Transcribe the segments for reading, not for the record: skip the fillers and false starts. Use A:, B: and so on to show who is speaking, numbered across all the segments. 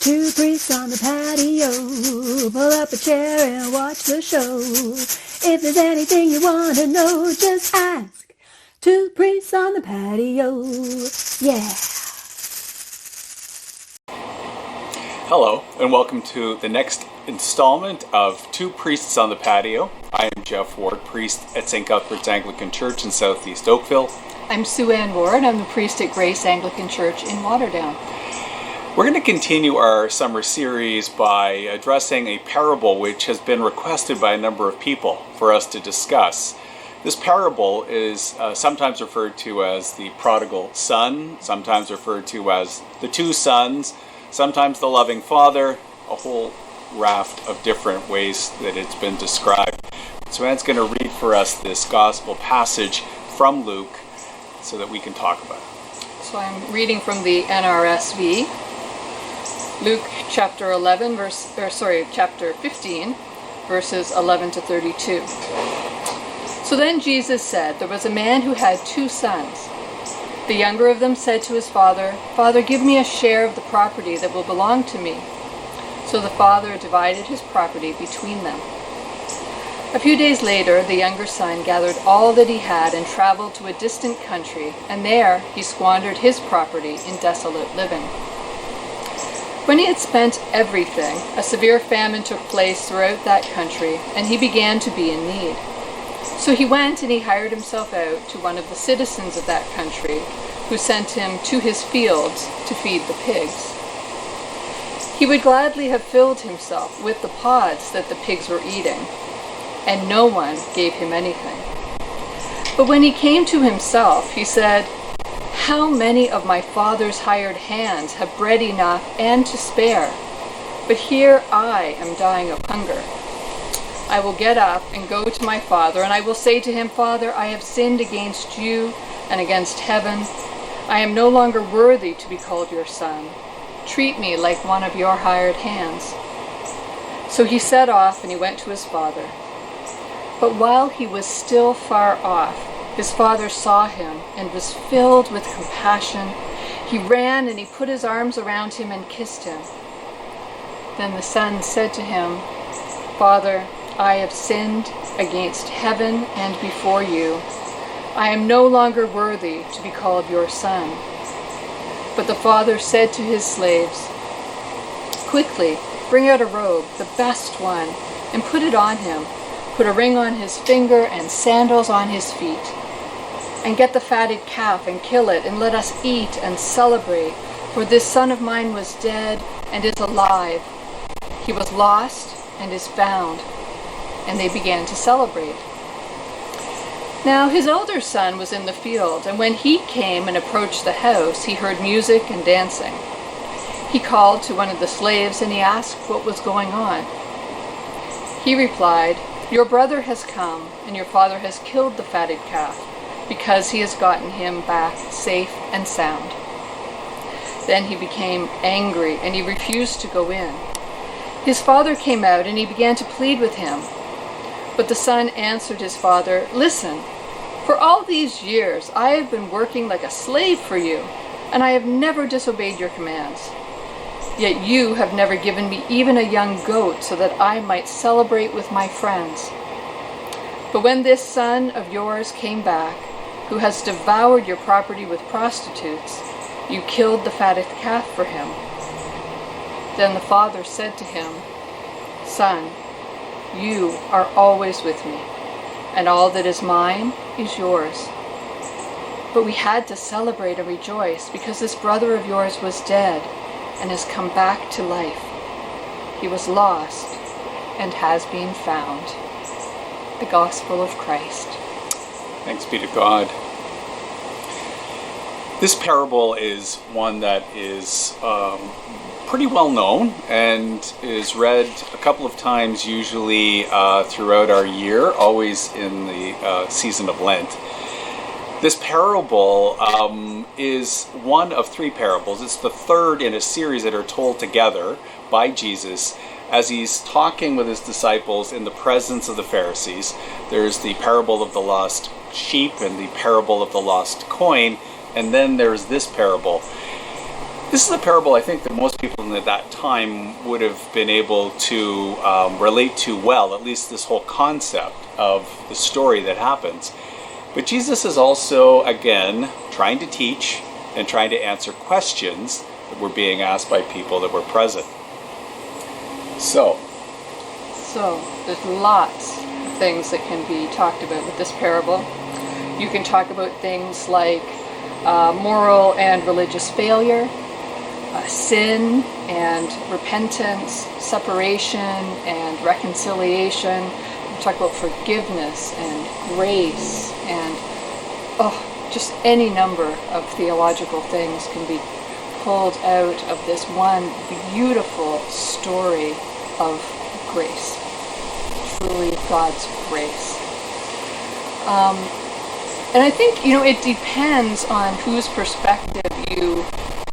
A: Two priests on the patio, pull up a chair and watch the show. If there's anything you want to know, just ask. Two priests on the patio, yeah.
B: Hello, and welcome to the next installment of Two Priests on the Patio. I am Jeff Ward, priest at St. Cuthbert's Anglican Church in Southeast Oakville.
C: I'm Sue Ann Ward. I'm the priest at Grace Anglican Church in Waterdown.
B: We're going to continue our summer series by addressing a parable which has been requested by a number of people for us to discuss. This parable is sometimes referred to as the Prodigal Son, sometimes referred to as the two sons, sometimes the loving father, a whole raft of different ways that it's been described. So Anne's going to read for us this gospel passage from Luke so that we can talk about it.
C: So I'm reading from the NRSV. Luke chapter 15, verses 11 to 32. So then Jesus said, there was a man who had two sons. The younger of them said to his father, "Father, give me a share of the property that will belong to me." So the father divided his property between them. A few days later, the younger son gathered all that he had and traveled to a distant country, and there he squandered his property in desolate living. When he had spent everything, a severe famine took place throughout that country, and he began to be in need. So he went and he hired himself out to one of the citizens of that country, who sent him to his fields to feed the pigs. He would gladly have filled himself with the pods that the pigs were eating, and no one gave him anything. But when he came to himself, he said, "How many of my father's hired hands have bread enough and to spare? But here I am dying of hunger. I will get up and go to my father, and I will say to him, 'Father, I have sinned against you and against heaven. I am no longer worthy to be called your son. Treat me like one of your hired hands.' So he set off and he went to his father. But while he was still far off, his father saw him and was filled with compassion. He ran and he put his arms around him and kissed him. Then the son said to him, 'Father, I have sinned against heaven and before you. I am no longer worthy to be called your son.' But the father said to his slaves, 'Quickly, bring out a robe, the best one, and put it on him. Put a ring on his finger and sandals on his feet. And get the fatted calf and kill it, and let us eat and celebrate. For this son of mine was dead and is alive. He was lost and is found.' And they began to celebrate. Now his elder son was in the field, and when he came and approached the house, he heard music and dancing. He called to one of the slaves, and he asked what was going on. He replied, 'Your brother has come, and your father has killed the fatted calf, because he has gotten him back safe and sound.' Then he became angry, and he refused to go in. His father came out, and he began to plead with him. But the son answered his father, 'Listen, for all these years I have been working like a slave for you, and I have never disobeyed your commands. Yet you have never given me even a young goat so that I might celebrate with my friends. But when this son of yours came back, who has devoured your property with prostitutes, you killed the fatted calf for him.' Then the father said to him, 'Son, you are always with me, and all that is mine is yours. But we had to celebrate and rejoice because this brother of yours was dead and has come back to life. He was lost and has been found.'" The Gospel of Christ.
B: Thanks be to God. This parable is one that is pretty well known and is read a couple of times usually throughout our year, always in the season of Lent. This parable is one of three parables. It's the third in a series that are told together by Jesus as he's talking with his disciples in the presence of the Pharisees. There's the parable of the lost sheep and the parable of the lost coin, and then there's this parable. This is a parable I think that most people at that time would have been able to relate to well, at least this whole concept of the story that happens. But Jesus is also, again, trying to teach and trying to answer questions that were being asked by people that were present. So there's lots of things that can be talked about with this parable. You can talk about things like moral and religious failure, sin and repentance, separation and reconciliation. You talk about forgiveness and grace and just any number of theological things can be pulled out of this one beautiful story of grace, truly God's grace. And I think, it depends on whose perspective you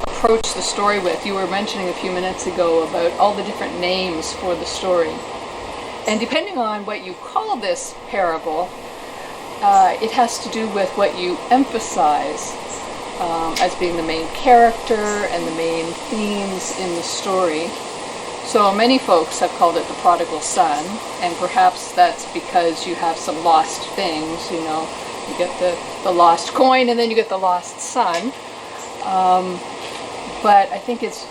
B: approach the story with. You were mentioning a few minutes ago about all the different names for the story. And depending on what you call this parable, it has to do with what you emphasize as being the main character and the main themes in the story. So many folks have called it the Prodigal Son, and perhaps that's because you have some lost things, you get the lost coin and then you get the lost son. But I think it's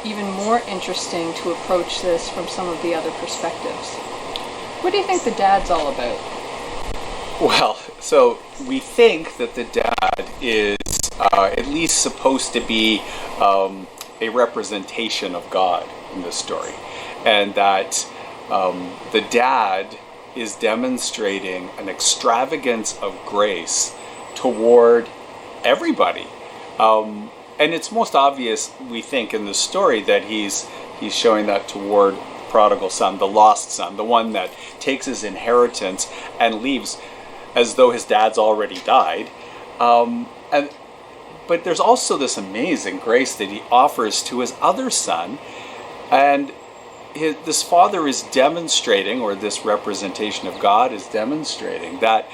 B: even more interesting to approach this from some of the other perspectives. What do you think the dad's all about? Well, so we think that the dad is at least supposed to be a representation of God in this story, and that the dad is demonstrating an extravagance of grace toward everybody. And it's most obvious, we think, in the story that he's showing that toward prodigal son, the lost son, the one that takes his inheritance and leaves as though his dad's already died. But there's also this amazing grace that he offers to his other son, and this father is demonstrating, or this representation of God is demonstrating, that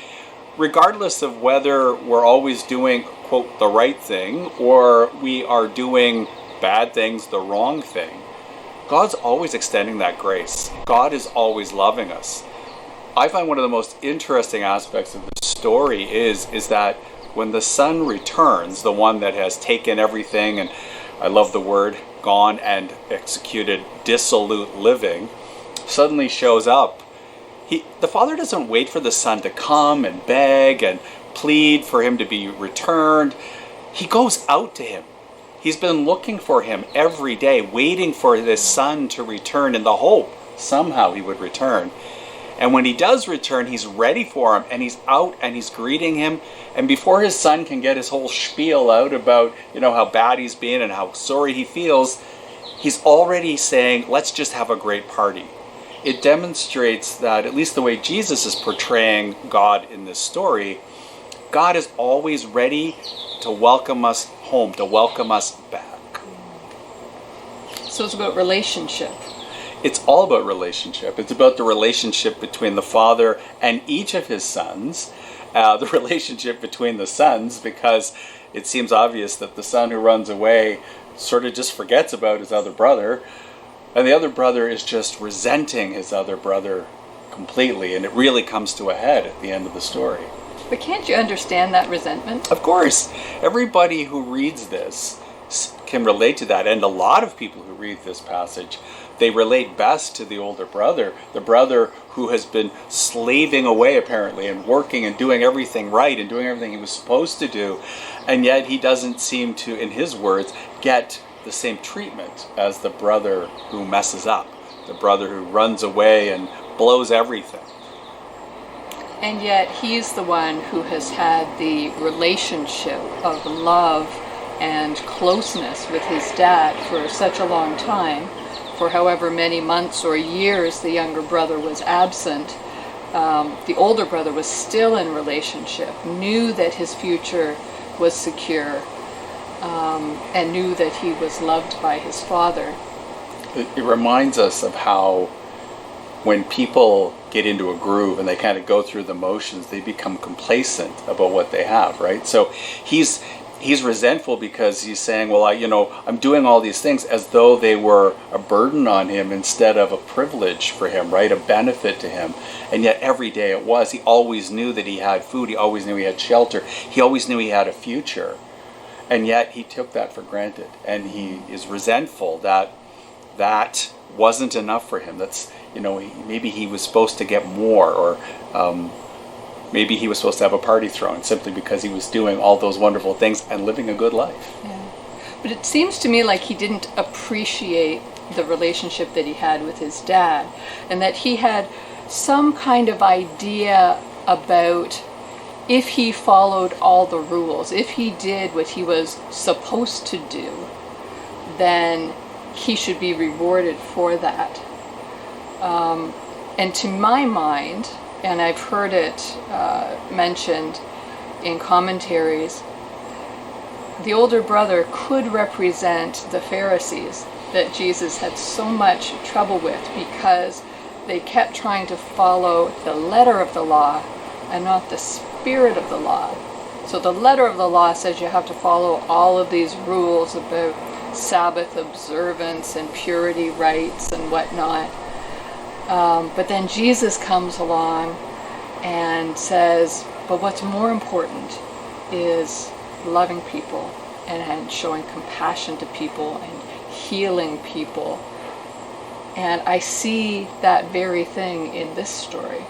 B: regardless of whether we're always doing, quote, the right thing, or we are doing bad things, the wrong thing, God's always extending that grace. God is always loving us. I find one of the most interesting aspects of the story is that when the son returns, the one that has taken everything, and I love the word, gone and executed dissolute living, suddenly shows up. The father doesn't wait for the son to come and beg and plead for him to be returned. He goes out to him. He's been looking for him every day, waiting for this son to return in the hope somehow he would return. And when he does return, he's ready for him, and he's out and he's greeting him. And before his son can get his whole spiel out about, how bad he's been and how sorry he feels, he's already saying, let's just have a great party. It demonstrates that, at least the way Jesus is portraying God in this story, God is always ready to welcome us home, to welcome us back.
C: So it's about relationship.
B: It's all about relationship. It's about the relationship between the father and each of his sons, the relationship between the sons, because it seems obvious that the son who runs away sort of just forgets about his other brother, and the other brother is just resenting his other brother completely, and it really comes to a head at the end of the story.
C: But can't you understand that resentment?
B: Of course. Everybody who reads this can relate to that, and a lot of people who read this passage, they relate best to the older brother, the brother who has been slaving away apparently and working and doing everything right and doing everything he was supposed to do, and yet he doesn't seem to, in his words, get the same treatment as the brother who messes up, the brother who runs away and blows everything.
C: And yet he's the one who has had the relationship of love and closeness with his dad for such a long time. For however many months or years the younger brother was absent, the older brother was still in relationship, knew that his future was secure, and knew that he was loved by his father.
B: It reminds us of how when people get into a groove and they kind of go through the motions, they become complacent about what they have, right? So he's he's resentful because he's saying, well, I'm doing all these things as though they were a burden on him instead of a privilege for him, right? A benefit to him. And yet every day it was. He always knew that he had food. He always knew he had shelter. He always knew he had a future. And yet he took that for granted. And he is resentful that that wasn't enough for him. That's, maybe he was supposed to get more, or maybe he was supposed to have a party thrown simply because he was doing all those wonderful things and living a good life.
C: Yeah. But it seems to me like he didn't appreciate the relationship that he had with his dad, and that he had some kind of idea about if he followed all the rules, if he did what he was supposed to do, then he should be rewarded for that. And to my mind, and I've heard it mentioned in commentaries, the older brother could represent the Pharisees that Jesus had so much trouble with because they kept trying to follow the letter of the law and not the spirit of the law. So the letter of the law says you have to follow all of these rules about Sabbath observance and purity rites and whatnot. But then Jesus comes along and says, but what's more important is loving people and showing compassion to people and healing people. And I see that very thing in this story.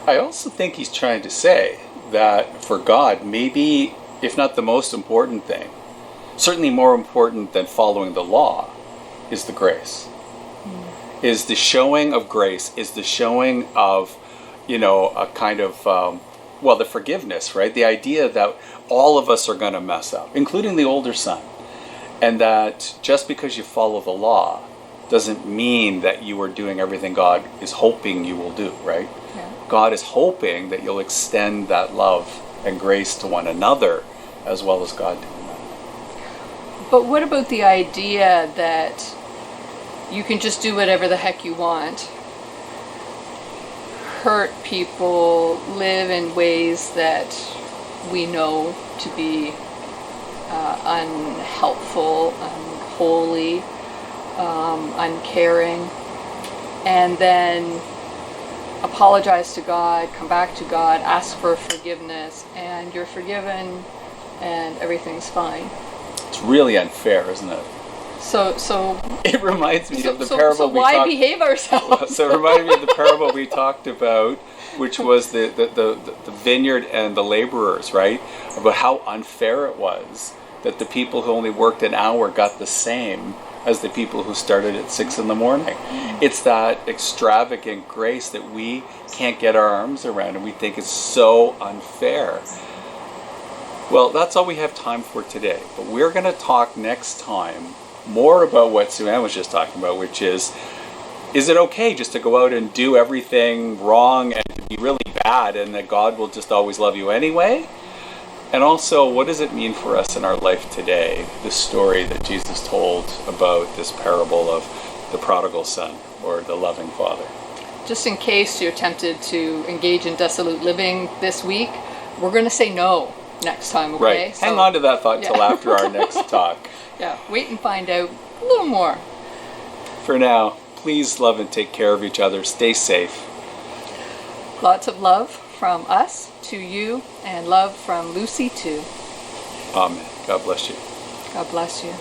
B: I also think he's trying to say that for God, maybe, if not the most important thing, certainly more important than following the law, is the grace. Is the showing of grace, is the showing of, a kind of, the forgiveness, right? The idea that all of us are going to mess up, including the older son. And that just because you follow the law doesn't mean that you are doing everything God is hoping you will do, right?
C: Yeah.
B: God is hoping that you'll extend that love and grace to one another as well as God doing that.
C: But what about the idea that you can just do whatever the heck you want, hurt people, live in ways that we know to be unhelpful, unholy, uncaring, and then apologize to God, come back to God, ask for forgiveness, and you're forgiven and everything's fine?
B: It's really unfair, isn't it?
C: So
B: it reminds me of the parable we
C: why
B: talked.
C: behave ourselves?
B: So it reminded me of the parable we talked about, which was the vineyard and the laborers, right? About how unfair it was that the people who only worked an hour got the same as the people who started at 6 a.m. It's that extravagant grace that we can't get our arms around, and we think it's so unfair. Well, that's all we have time for today. But we're going to talk next time more about what Sue-Ann was just talking about, which is it okay just to go out and do everything wrong and to be really bad and that God will just always love you anyway? And also, what does it mean for us in our life today, this story that Jesus told about this parable of the prodigal son or the loving father?
C: Just in case you're tempted to engage in dissolute living this week, we're going to say no next time, okay?
B: Right. Hang on to that thought till after our next talk.
C: Yeah, wait and find out a little more.
B: For now, please love and take care of each other. Stay safe.
C: Lots of love from us to you, and love from Lucy too.
B: Amen. God bless you.
C: God bless you.